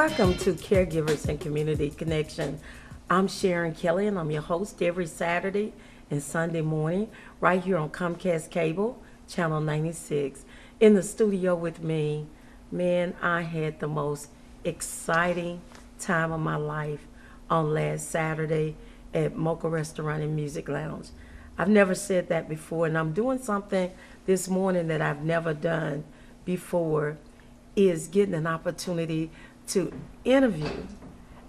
Welcome to Caregivers and Community Connection. I'm Sharon Kelly, and I'm your host every Saturday and Sunday morning right here on Comcast Cable, Channel 96. In the studio with me, man, I had the most exciting time of my life on last Saturday at Mocha Restaurant and Music Lounge. I've never said that before, and I'm doing something this morning that I've never done before, is getting an opportunity to interview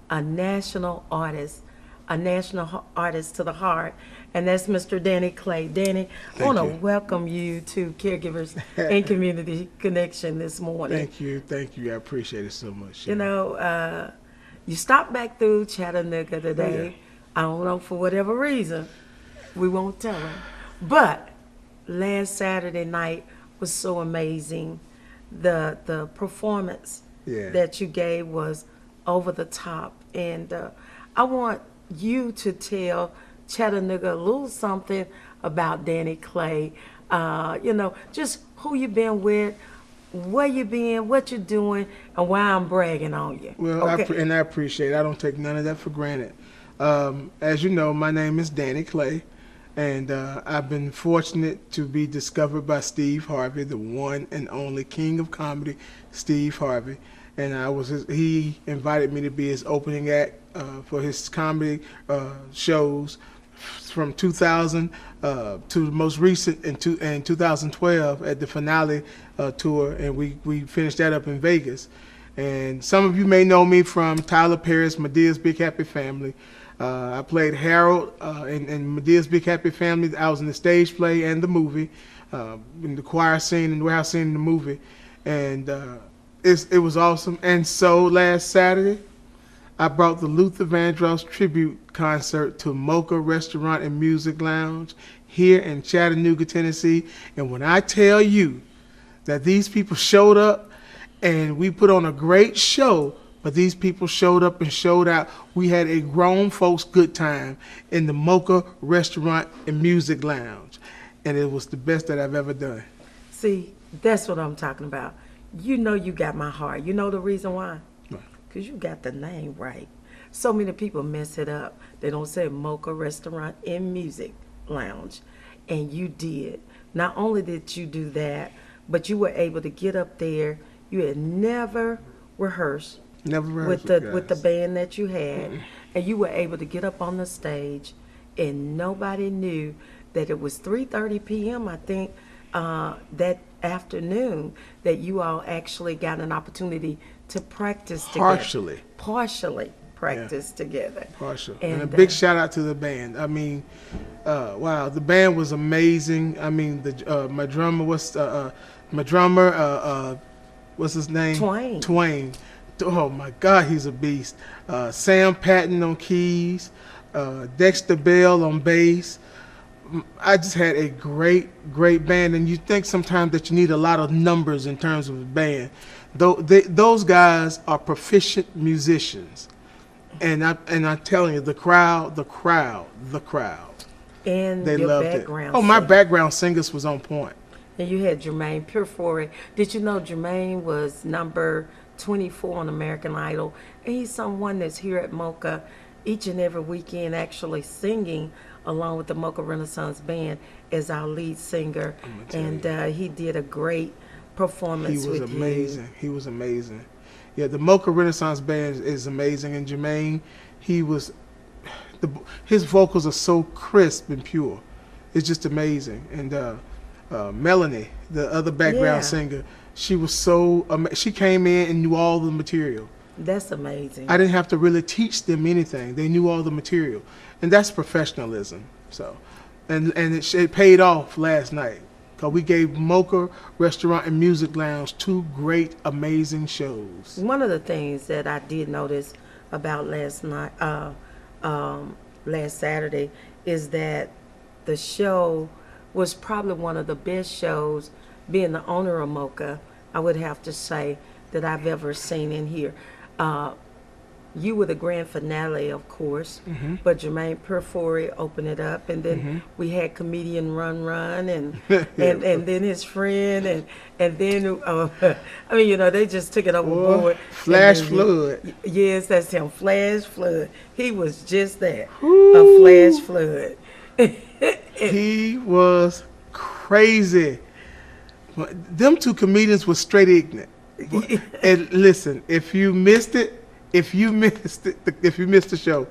a national artist to the heart, and that's Mr. Danny Clay. Danny, I want to welcome you to Caregivers and Community Connection this morning. Thank you. I appreciate it so much. You know, you stopped back through Chattanooga today. Oh, yeah. I don't know, for whatever reason. We won't tell them. But last Saturday night was so amazing. The performance that you gave was over the top. And I want you to tell Chattanooga a little something about Danny Clay. Just who you been with, where you been, what you're doing, and why I'm bragging on you. Well, okay? I appreciate it. I don't take none of that for granted. As you know, my name is Danny Clay, and I've been fortunate to be discovered by Steve Harvey, the one and only king of comedy, Steve Harvey. And he invited me to be his opening act for his comedy shows from 2000 to the most recent in 2012 at the finale tour, and we finished that up in Vegas. And some of you may know me from Tyler Perry's Medea's Big Happy Family. I played Harold in Medea's Big Happy Family. I was in the stage play and the movie, in the choir scene and the warehouse scene in the movie, and it was awesome. And so last Saturday, I brought the Luther Vandross tribute concert to Mocha Restaurant and Music Lounge here in Chattanooga, Tennessee. And when I tell you that these people showed up and we put on a great show, but these people showed up and showed out, we had a grown folks good time in the Mocha Restaurant and Music Lounge. And it was the best that I've ever done. See, that's what I'm talking about. You know you got my heart. You know the reason why? Because you got the name right. So many people mess it up. They don't say Mocha Restaurant and Music Lounge. And you did. Not only did you do that, but you were able to get up there. You had never rehearsed. With the band that you had. Mm-hmm. And you were able to get up on the stage, and nobody knew that it was 3:30 p.m., I think, that afternoon, that you all actually got an opportunity to practice together. Partially practice together. Partially. And a big shout out to the band. I mean, wow, the band was amazing. I mean, my drummer, what's his name? Twain. Oh my God, he's a beast. Sam Patton on keys, Dexter Bell on bass. I just had a great band, and you think sometimes that you need a lot of numbers in terms of a band. Those guys are proficient musicians, and I'm telling you, the crowd, and they your loved background it. Oh, my background singers was on point. And you had Jermaine Purefore. Did you know Jermaine was number 24 on American Idol? And he's someone that's here at Mocha each and every weekend, actually singing along with the Mocha Renaissance Band as our lead singer. And he did a great performance with you. He was amazing. Yeah, the Mocha Renaissance Band is amazing. And Jermaine, his vocals are so crisp and pure. It's just amazing. And Melanie, the other background singer, she was she came in and knew all the material. That's amazing. I didn't have to really teach them anything. They knew all the material. And that's professionalism. So, and it paid off last night, because we gave Mocha Restaurant and Music Lounge 2 great, amazing shows. One of the things that I did notice about last Saturday, is that the show was probably one of the best shows, being the owner of Mocha, I would have to say, that I've ever seen in here. you were the grand finale, of course, but Jermaine Perfori opened it up, and then we had comedian Run Run, and Yeah. and then his friend, and then I mean, they just took it Boy, overboard. And Flash then Flood. yes, that's him, Flash Flood. He was just that, a Woo. flash flood. He was crazy. Them two comedians were straight ignorant. And listen, if you missed it, if you missed the show,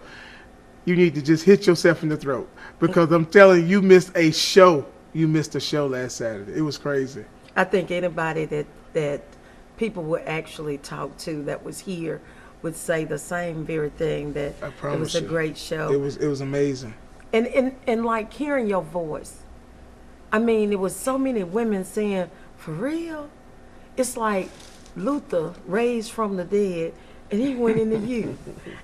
you need to just hit yourself in the throat, because I'm telling you, you missed a show. You missed a show last Saturday. It was crazy. I think anybody that people would actually talk to that was here would say the same very thing, that I it promise was a you. great show. It was amazing. And like hearing your voice. I mean, it was so many women saying, "For real?" It's like Luther raised from the dead, and he went into you,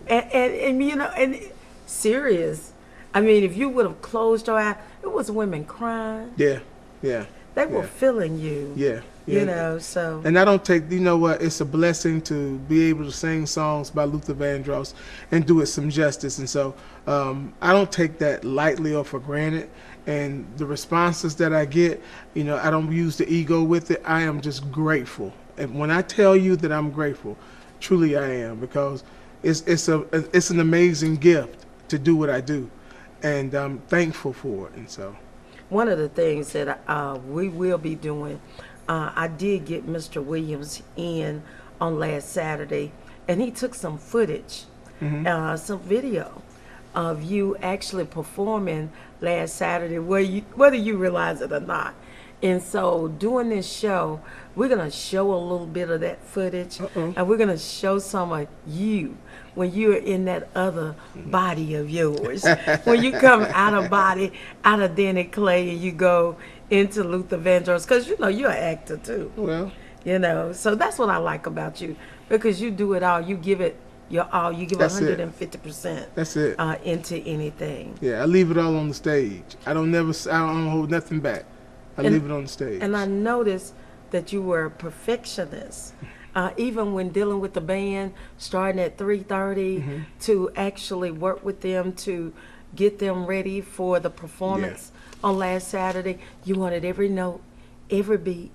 and and serious. I mean, if you would have closed your eye, it was women crying. Yeah, yeah, They were yeah. feeling you. Yeah, You yeah. know, so And I don't take, you know what, it's a blessing to be able to sing songs by Luther Vandross and do it some justice. And so I don't take that lightly or for granted. And the responses that I get, I don't use the ego with it. I am just grateful. And when I tell you that I'm grateful, truly I am, because it's an amazing gift to do what I do. And I'm thankful for it. And so. one of the things that we will be doing, I did get Mr. Williams in on last Saturday, and he took some footage, some video of you actually performing last Saturday, whether you realize it or not. And so doing this show, we're going to show a little bit of that footage, and we're going to show some of you when you're in that other body of yours. When you come out of body, out of Danny Clay, and you go into Luther Vandross, because you're an actor too. Well, So that's what I like about you, because you do it all. You give it your all. You give That's it. 150%. That's it. Into anything. Yeah, I leave it all on the stage. I don't hold nothing back. I leave it on the stage. And I noticed that you were a perfectionist. Even when dealing with the band, starting at 3:30 to actually work with them to get them ready for the performance on last Saturday, you wanted every note, every beat,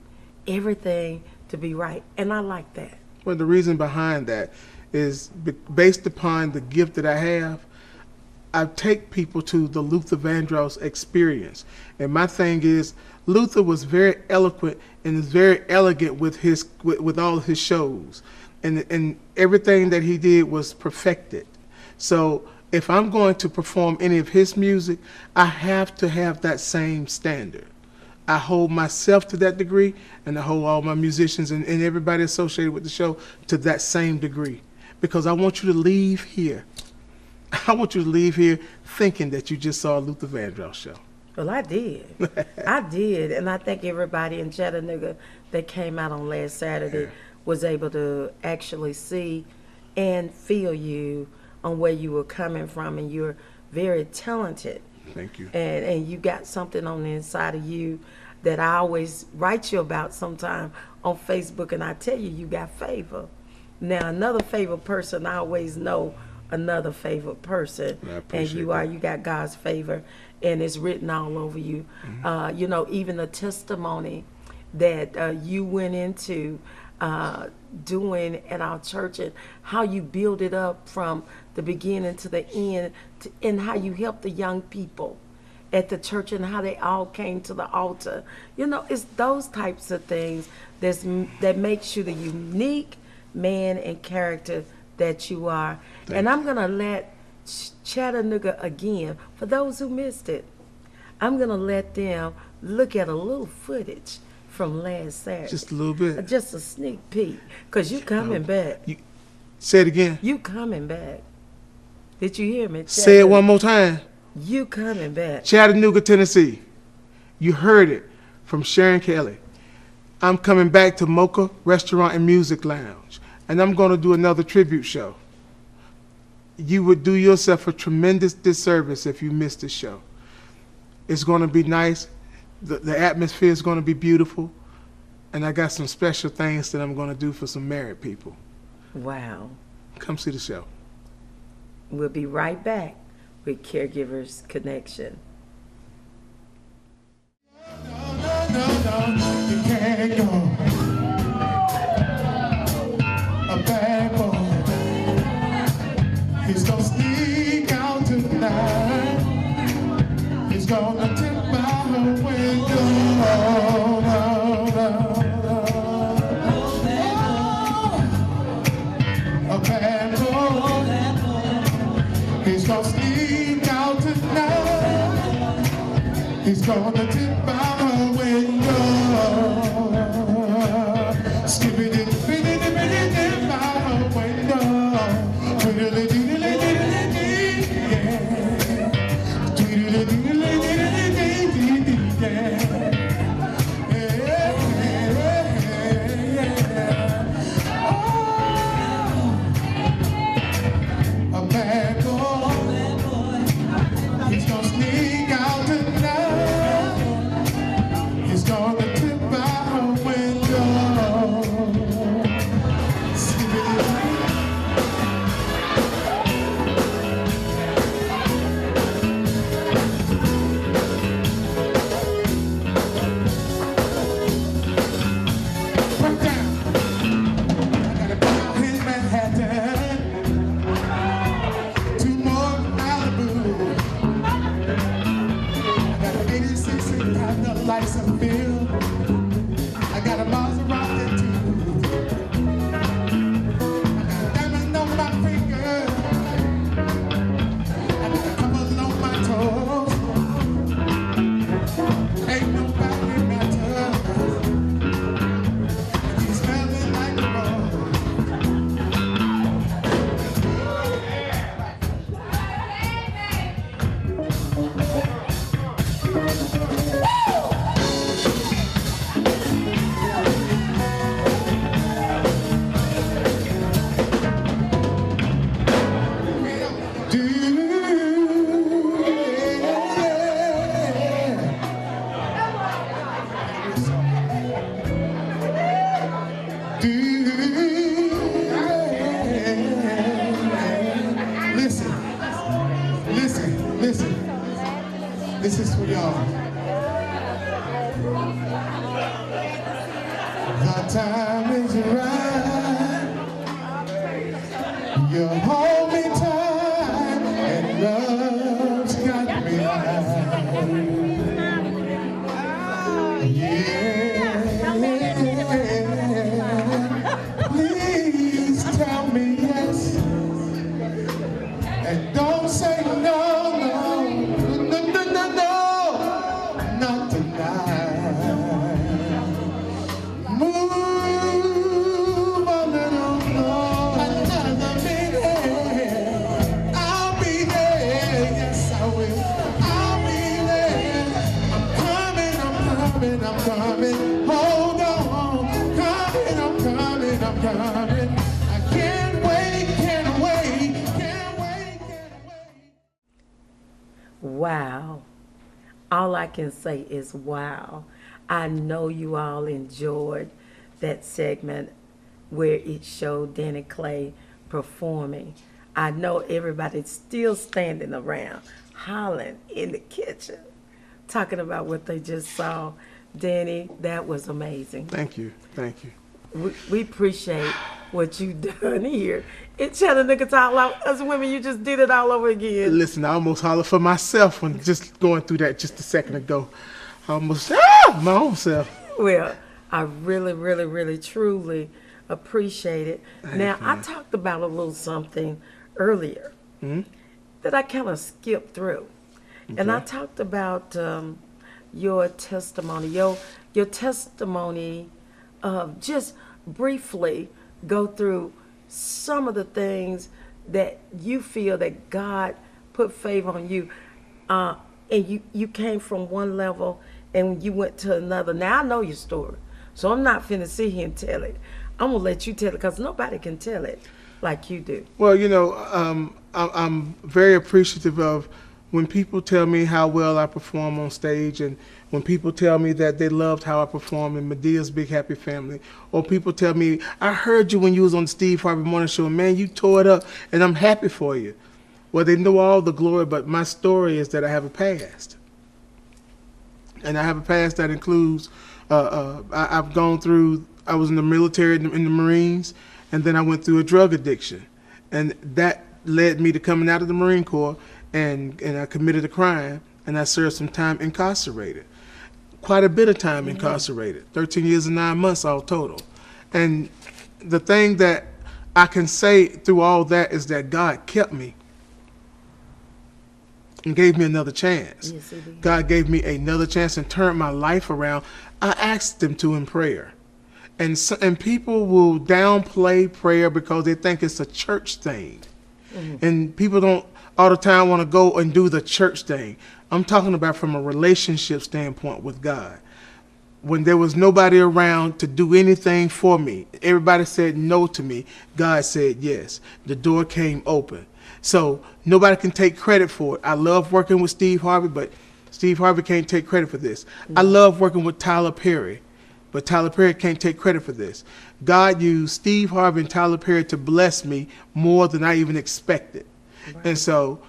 everything to be right. And I like that. Well, the reason behind that is based upon the gift that I have. I take people to the Luther Vandross experience. And my thing is, Luther was very eloquent and is very elegant with all of his shows. And everything that he did was perfected. So if I'm going to perform any of his music, I have to have that same standard. I hold myself to that degree, and I hold all my musicians and everybody associated with the show to that same degree. Because I want you to leave here. I want you to leave here thinking that you just saw a Luther Vandross show. Well, I did. I did. And I think everybody in Chattanooga that came out on last Saturday was able to actually see and feel you on where you were coming from. And you're very talented. Thank you. And you got something on the inside of you that I always write you about sometime on Facebook. And I tell you, you got favor. Now, another favorite person, I always know another favorite person. I And you appreciate you got God's favor, and it's written all over you. Even the testimony that you went into doing at our church, and how you build it up from the beginning to the end, and how you help the young people at the church, and how they all came to the altar. It's those types of things that makes you the unique man and character that you are. And I'm going to let Chattanooga again, for those who missed it, I'm going to let them look at a little footage from last Saturday. Just a little bit. Just a sneak peek, because you coming back. Say it again. You coming back. Did you hear me? Say it one more time. You coming back. Chattanooga, Tennessee. You heard it from Sharon Kelly. I'm coming back to Mocha Restaurant and Music Lounge, and I'm going to do another tribute show. You would do yourself a tremendous disservice if you missed the show. It's going to be nice. The atmosphere is going to be beautiful, and I got some special things that I'm going to do for some married people. Wow. Come see the show. We'll be right back with Caregivers Connection. No, you can't go. A bad boy, he's gonna sneak out tonight. He's gonna tip by her window. A bad boy, he's gonna sneak out tonight. He's gonna tip by her window. Skippity, bitty, bitty, dip by her window. Twiddly, diddly, diddly, dee, yeah. Twiddly, diddly, diddly, dee, dee, dee, yeah. Yeah, yeah, yeah. Oh, a bad boy. He's gonna sneak out tonight. He's gonna tip by her window. Put down. I got a bar in Manhattan. Two more in Malibu. I got an 86 and got the lights and feel. I got a Maserati too. I got a diamond on my finger. I got a couple on my toes. Ain't nobody matter. He's smelling like a rose. Listen. This is for y'all. The time is right. You hold me tight, and love's got me high. Yeah. Please tell me yes, and don't say no, no, no, no, no, no, not tonight. Move a little more, another minute. I'll be there, yes I will. I'll be there. I'm coming, I'm coming, I'm coming. Hold on, coming, I'm coming, I'm coming. I can't wait, can't wait, can't wait, can't wait. Wow. All I can say is wow. I know you all enjoyed that segment where it showed Danny Clay performing. I know everybody's still standing around, hollering in the kitchen, talking about what they just saw. Danny, that was amazing. Thank you. We appreciate what you done here in Chattanooga. Us women, you just did it all over again. Listen, I almost hollered for myself when just going through that just a second ago. I almost, my own self. Well, I really, truly appreciate it. Now, I talked about a little something earlier that I kind of skipped through. And I talked about your testimony, your testimony of just briefly go through some of the things that you feel that God put favor on you. And you came from one level and you went to another. Now, I know your story, so I'm not finna sit here and tell it. I'm gonna let you tell it because nobody can tell it like you do. Well, you know, I'm very appreciative of when people tell me how well I perform on stage, and when people tell me that they loved how I perform in Medea's Big Happy Family, or people tell me, I heard you when you was on the Steve Harvey Morning Show, and man, you tore it up, and I'm happy for you. Well, they know all the glory, but my story is that I have a past. And I have a past that includes, I've gone through, I was in the military, in the Marines, and then I went through a drug addiction. And that led me to coming out of the Marine Corps, and I committed a crime, and I served some time incarcerated. Quite a bit of time incarcerated, 13 years and 9 months all total. And the thing that I can say through all that is that God kept me and gave me another chance. Yes, he did. God gave me another chance and turned my life around. I asked him to in prayer. And people will downplay prayer because they think it's a church thing. And people don't all the time want to go and do the church thing. I'm talking about from a relationship standpoint with God. When there was nobody around to do anything for me, everybody said no to me, God said yes. The door came open. So nobody can take credit for it. I love working with Steve Harvey, but Steve Harvey can't take credit for this. I love working with Tyler Perry, but Tyler Perry can't take credit for this. God used Steve Harvey and Tyler Perry to bless me more than I even expected. Right. And so,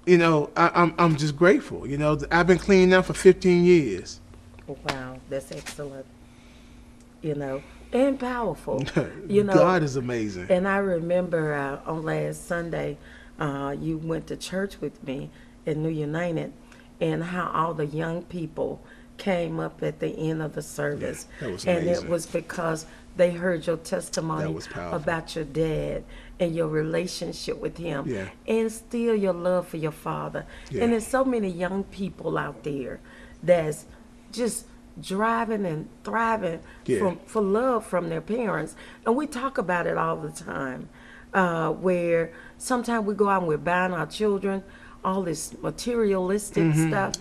you know, I'm just grateful. You know, I've been clean now for 15 years. Wow, that's excellent. You know, and powerful. You know, God is amazing. And I remember on last Sunday, you went to church with me in New United, and how all the young people came up at the end of the service. Yeah, that was amazing. amazing. And it was because they heard your testimony about your dad and your relationship with him, and still your love for your father. And there's so many young people out there that's just driving and thriving for love from their parents. And we talk about it all the time, where sometimes we go out and we're buying our children all this materialistic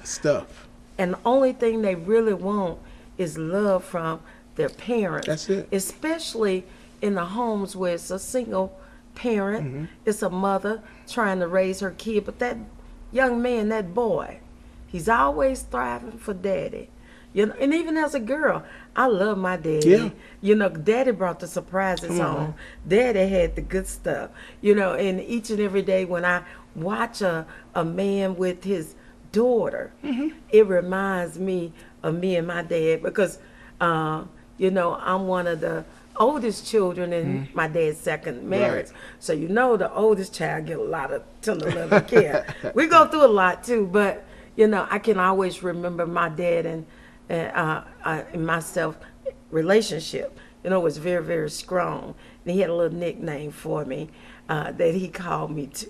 stuff. And the only thing they really want is love from their parents. That's it. Especially in the homes where it's a single parent, it's a mother trying to raise her kid. But that young man, that boy, he's always thriving for daddy. You know, and even as a girl, I love my daddy. Yeah. You know, daddy brought the surprises home. Daddy had the good stuff. You know, and each and every day when I watch a man with his daughter, it reminds me of me and my dad because, you know, I'm one of the oldest children in my dad's second marriage. Right. So, you know, the oldest child get a lot of tender love and care. We go through a lot too, but, you know, I can always remember my dad and myself relationship. You know, was very, very strong. And he had a little nickname for me that he called me to.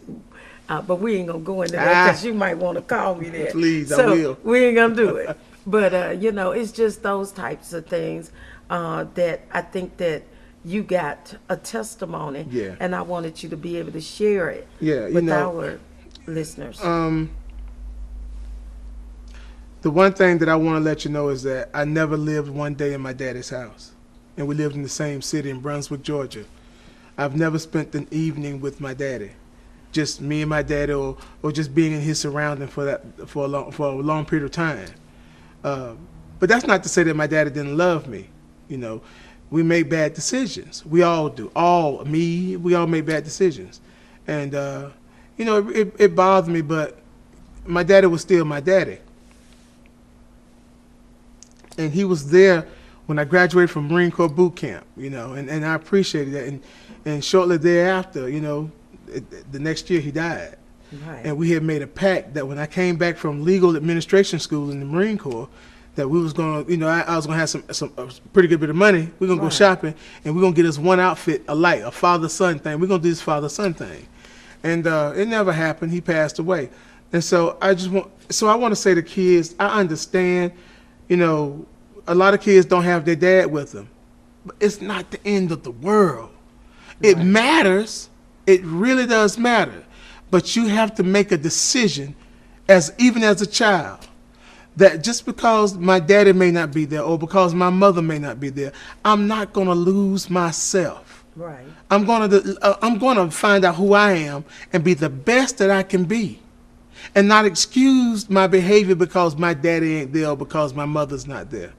But we ain't gonna go into that because you might want to call me that. Please, so I will. We ain't gonna do it. But you know, it's just those types of things that I think that you got a testimony, and I wanted you to be able to share it with our listeners. The one thing that I want to let you know is that I never lived one day in my daddy's house, and we lived in the same city in Brunswick, Georgia. I've never spent an evening with my daddy. Just me and my daddy, or just being in his surrounding for a long period of time. But that's not to say that my daddy didn't love me. You know, we made bad decisions. We all do. We all made bad decisions. And, you know, it bothered me, but my daddy was still my daddy. And he was there when I graduated from Marine Corps boot camp, you know, and I appreciated that. And shortly thereafter, you know, the next year he died. Right. And we had made a pact that when I came back from legal administration school in the Marine Corps, that we was going to, you know, I was going to have some pretty good bit of money. We're going to go shopping, and we're going to get us one outfit alike, a father-son thing. We're going to do this father-son thing. And it never happened. He passed away. And so I want to say to kids, I understand, you know, a lot of kids don't have their dad with them. But it's not the end of the world. Right. It matters. It really does matter. But you have to make a decision, even as a child, that just because my daddy may not be there or because my mother may not be there, I'm not going to lose myself. Right. I'm going to find out who I am and be the best that I can be, and not excuse my behavior because my daddy ain't there or because my mother's not there.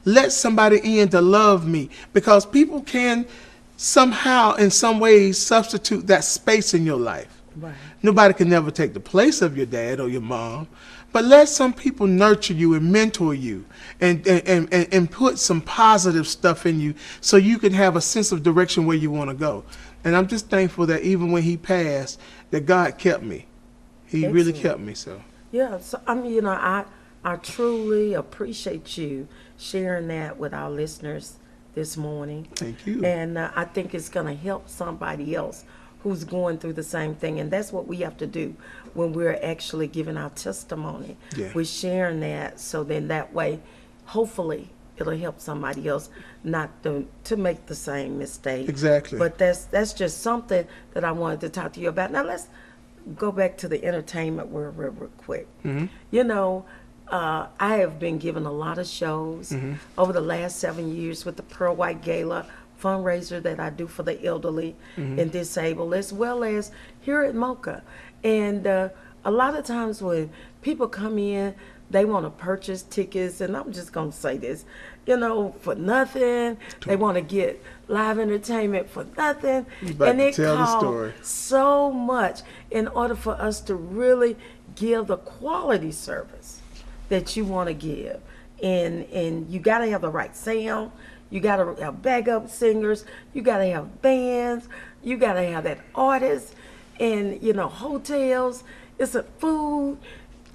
Let somebody in to love me, because people can somehow, in some ways, substitute that space in your life. Right. Nobody can never take the place of your dad or your mom, but let some people nurture you and mentor you and put some positive stuff in you so you can have a sense of direction where you want to go. And I'm just thankful that even when he passed, that God kept me. He really Excellent. kept me. So Yeah, so I mean, I truly appreciate you sharing that with our listeners this morning. thank you. And I think it's going to help somebody else who's going through the same thing. And that's what we have to do when we're actually giving our testimony. Yeah. We're sharing that so then that way, hopefully, it'll help somebody else not to make the same mistake. Exactly. But that's just something that I wanted to talk to you about. Now let's go back to the entertainment world real quick. You know, I have been given a lot of shows over the last 7 years with the Pearl White Gala fundraiser that I do for the elderly and disabled, as well as here at Mocha. And a lot of times when people come in, they want to purchase tickets, and I'm just going to say this, you know, for nothing. They want to get live entertainment for nothing. You about And to it tell the costs story. so much in order for us to really give the quality service that you want to give. And you got to have the right sound. You got to have backup singers. You got to have bands. You got to have that artist. And, you know, hotels. It's a food.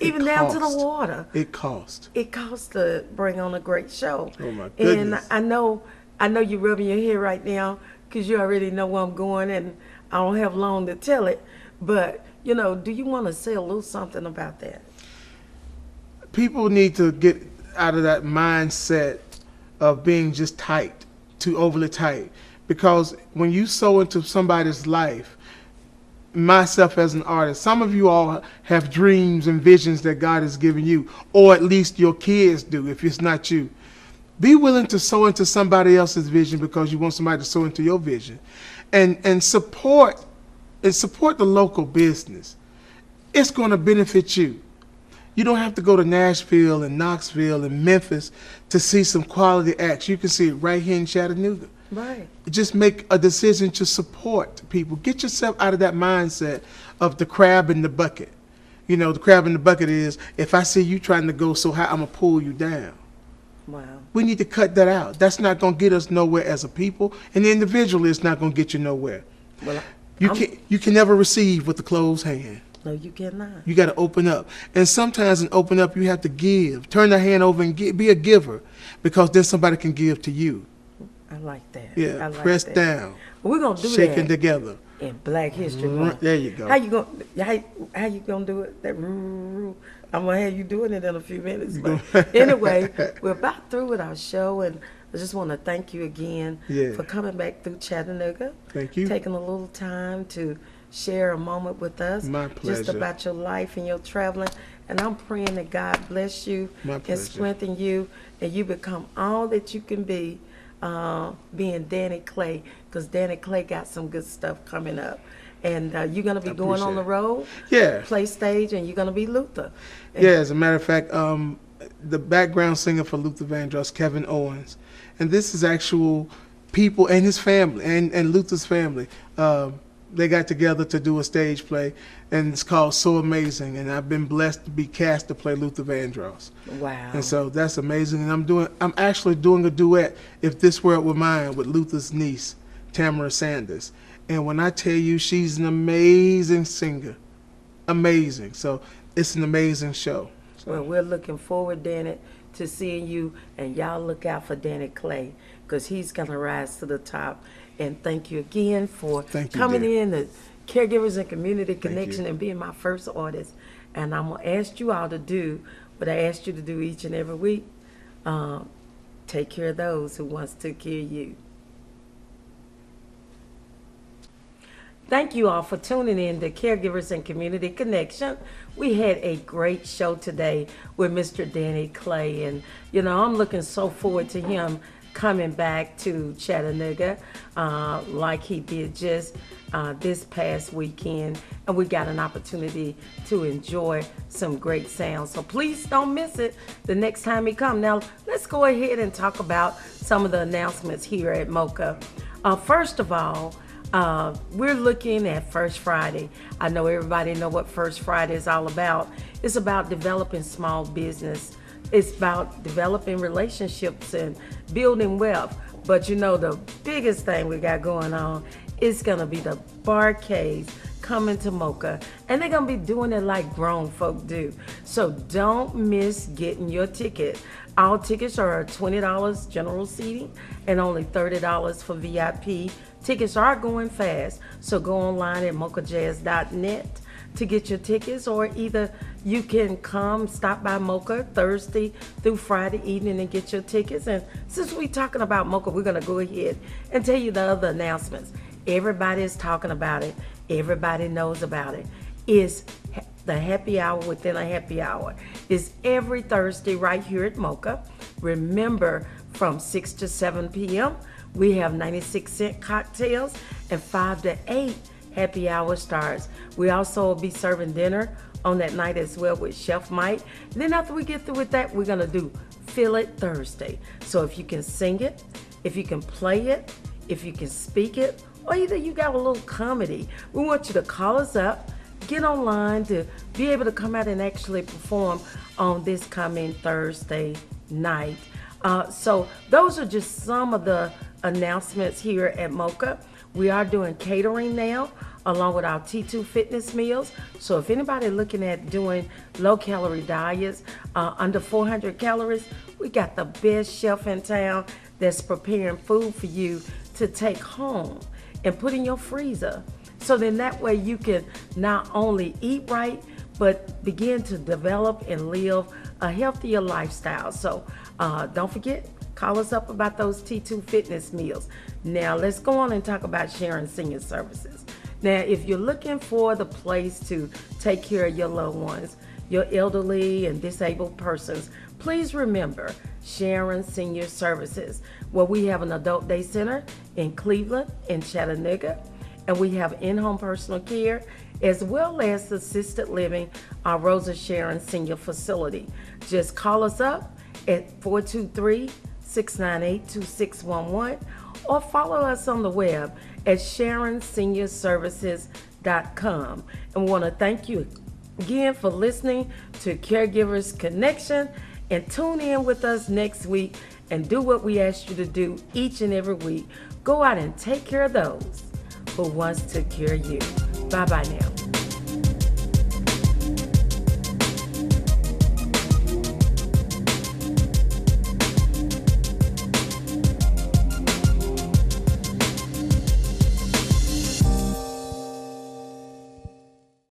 Even down to the cost. water. It cost. It costs to bring on a great show. Oh, my And goodness. I know you're rubbing your head right now because you already know where I'm going, and I don't have long to tell it. But, you know, do you want to say a little something about that? People need to get out of that mindset of being just tight, too overly tight. Because when you sow into somebody's life, myself as an artist, some of you all have dreams and visions that God has given you, or at least your kids do if it's not you. Be willing to sow into somebody else's vision because you want somebody to sow into your vision. And support the local business. It's going to benefit you. You don't have to go to Nashville and Knoxville and Memphis to see some quality acts. You can see it right here in Chattanooga. Right. Just make a decision to support people. Get yourself out of that mindset of the crab in the bucket. You know, the crab in the bucket is, if I see you trying to go so high, I'm going to pull you down. Wow. We need to cut that out. That's not going to get us nowhere as a people, and individually, it's not going to get you nowhere. Well, You can never receive with a closed hand. no, you cannot. You got to open up. And sometimes in open up, you have to give. Turn the hand over and be a giver, because then somebody can give to you. I like that. Yeah, I like press that. down, We're gonna do shaking that together. in Black History Month. There you go. How you gonna do it? That I'm gonna have you doing it in a few minutes. But anyway, we're about through with our show, and I just want to thank you again Yeah. for coming back through Chattanooga. Thank you. Taking a little time to share a moment with us. My Just pleasure. about your life and your traveling. And I'm praying that God bless you My and pleasure. strengthen you, and you become all that you can be, being Danny Clay, because Danny Clay got some good stuff coming up. And you're going to be going on appreciate the it. road, Yeah. play stage, and you're going to be Luther. And Yeah, as a matter of fact, the background singer for Luther Vandross, Kevin Owens, and this is actual people and his family and Luther's family. They got together to do a stage play, and it's called So Amazing. And I've been blessed to be cast to play Luther Vandross. Wow. And so that's amazing. And I'm actually doing a duet, If This World Were Mine, with Luther's niece, Tamara Sanders. And when I tell you, she's an amazing singer. Amazing. So it's an amazing show. Well, we're looking forward, Danny, to seeing you, and y'all look out for Danny Clay, because he's going to rise to the top. And thank you again for Thank you, coming dear. in, the Caregivers and Community you. Connection, and being my first artist. And I'm going to ask you all to do what I asked you to do each and every week. Take care of those who wants to care of you. Thank you all for tuning in to Caregivers and Community Connection. We had a great show today with Mr. Danny Clay, and you know, I'm looking so forward to him coming back to Chattanooga like he did just this past weekend, and we got an opportunity to enjoy some great sounds. So please don't miss it the next time he comes. Now, let's go ahead and talk about some of the announcements here at Mocha. First of all, We're looking at First Friday. I know everybody know what First Friday is all about. It's about developing small business. It's about developing relationships and building wealth. But you know, the biggest thing we got going on is gonna be the barcades coming to Mocha, and they're gonna be doing it like grown folk do. So don't miss getting your ticket. All tickets are $20 general seating and only $30 for VIP. Tickets are going fast, so go online at mochajazz.net to get your tickets, or either you can come stop by Mocha Thursday through Friday evening and get your tickets. And since we're talking about Mocha, we're gonna go ahead and tell you the other announcements. Everybody is talking about it. Everybody knows about it. It's the happy hour within a happy hour. It's every Thursday right here at Mocha. Remember, from 6 to 7 p.m., we have 96-cent cocktails, and 5 to 8 happy hour starts. We also will be serving dinner on that night as well with Chef Mike. And then after we get through with that, we're gonna do Feel It Thursday. So if you can sing it, if you can play it, if you can speak it, or either you got a little comedy, we want you to call us up, get online to be able to come out and actually perform on this coming Thursday night. So those are just some of the announcements here at Mocha. We are doing catering now, along with our T2 fitness meals. So if anybody looking at doing low calorie diets, under 400 calories, we got the best chef in town that's preparing food for you to take home and put in your freezer. So then that way you can not only eat right, but begin to develop and live a healthier lifestyle. So don't forget, call us up about those T2 fitness meals. Now let's go on and talk about Sharon Senior Services. Now, if you're looking for the place to take care of your loved ones, your elderly and disabled persons, please remember Sharon Senior Services, where we have an adult day center in Cleveland and Chattanooga, and we have in-home personal care as well as assisted living, our Rosa Sharon Senior Facility. Just call us up at 423-698-2611 or follow us on the web at SharonSeniorServices.com. And we want to thank you again for listening to Caregivers Connection, and tune in with us next week and do what we ask you to do each and every week. Go out and take care of those who wants to cure you. Bye-bye now.